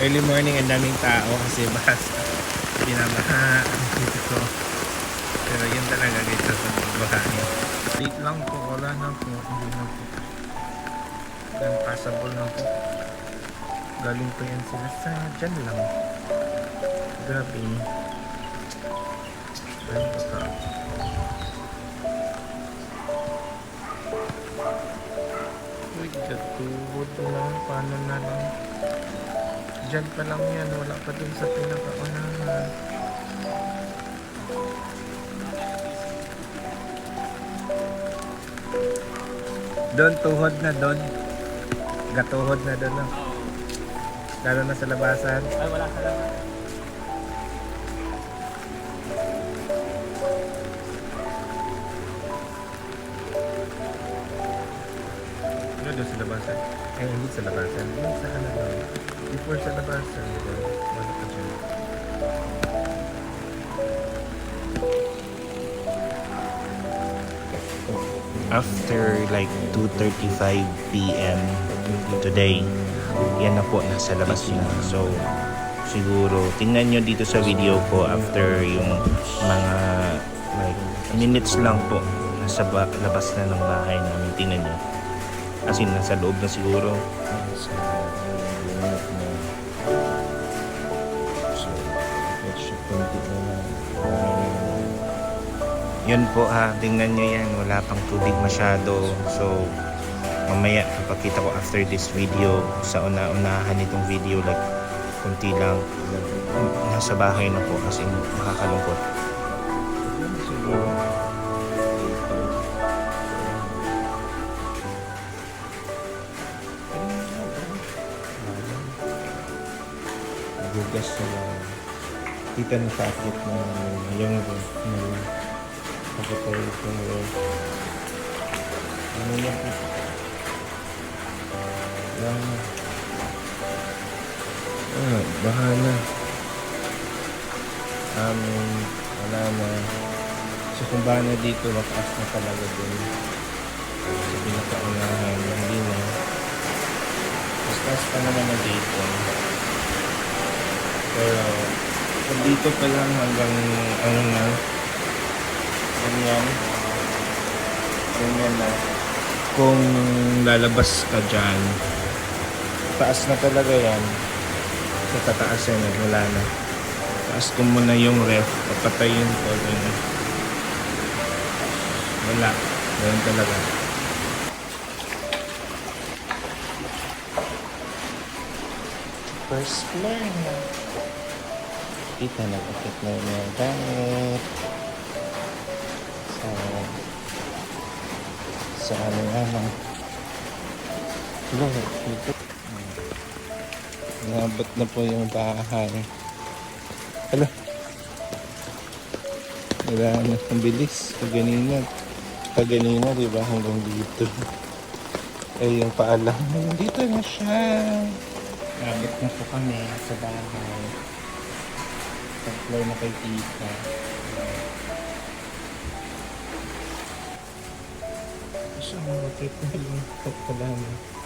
Early morning, ang daming tao kasi baka pinamaha dito ko. Pero yun talaga guys, sa bahain. Late lang po, wala na po. Hindi na po. Yan, passable na po. Galing po yan sila sa dyan lang. Grabe. Ayun po ka. Uy, gatuhod na. Paano na lang? Diyan pa lang yan. Wala pa dun sa pinakaunahan. Doon, tuhod na doon. Gatuhod na doon. No? Lalo na sa labasan. Ay, wala ka lang. Ano doon sa labasan? Ay, hindi sa labasan. Yung sa ano doon. Before sa labasan. Doon. Wala ka dyan. After like 2:35 p.m. today, yan na po, nasa labas na. So, siguro, tingnan nyo dito sa video ko after yung mga like minutes lang po, nasa labas na ng bahay namin. Tingnan nyo. As in, nasa loob na siguro. So, medyo kunti na lang. Yun po ha, tingnan nyo yan, wala pang tubig masyado. So mamaya papakita ko after this video sa una-unahan nitong video, like kunti lang, nasa bahay na po kasi nakakalungkot. Gugas na lang. Kita na sa akit na yung pakita yung ano yan po. Yan. Bahala. Wala na. So kung ba na dito, mataas na talaga dun. Sa pinakaunahan, hindi na. Mas taas pa naman na dito. Pero dito pa lang hanggang ano na, ganyan na. Kung lalabas ka dyan, taas na talaga yan. Sa tataas yan, wala na. Taas ko muna yung ref, papatayin ko. Wala, ganyan talaga. First floor na. Kita na, bakit na yung gamit. Sa ano nga lang. Floor, dito. Nabot na po yung bahay. Hala. Wala na, ang bilis. Paganina, diba, hanggang dito. Ay, yung paalam. Dito na siya. Nabot na po kami sa bahay. Pag-floor na kay tita. Gusto mo, trip na yung pagkalama.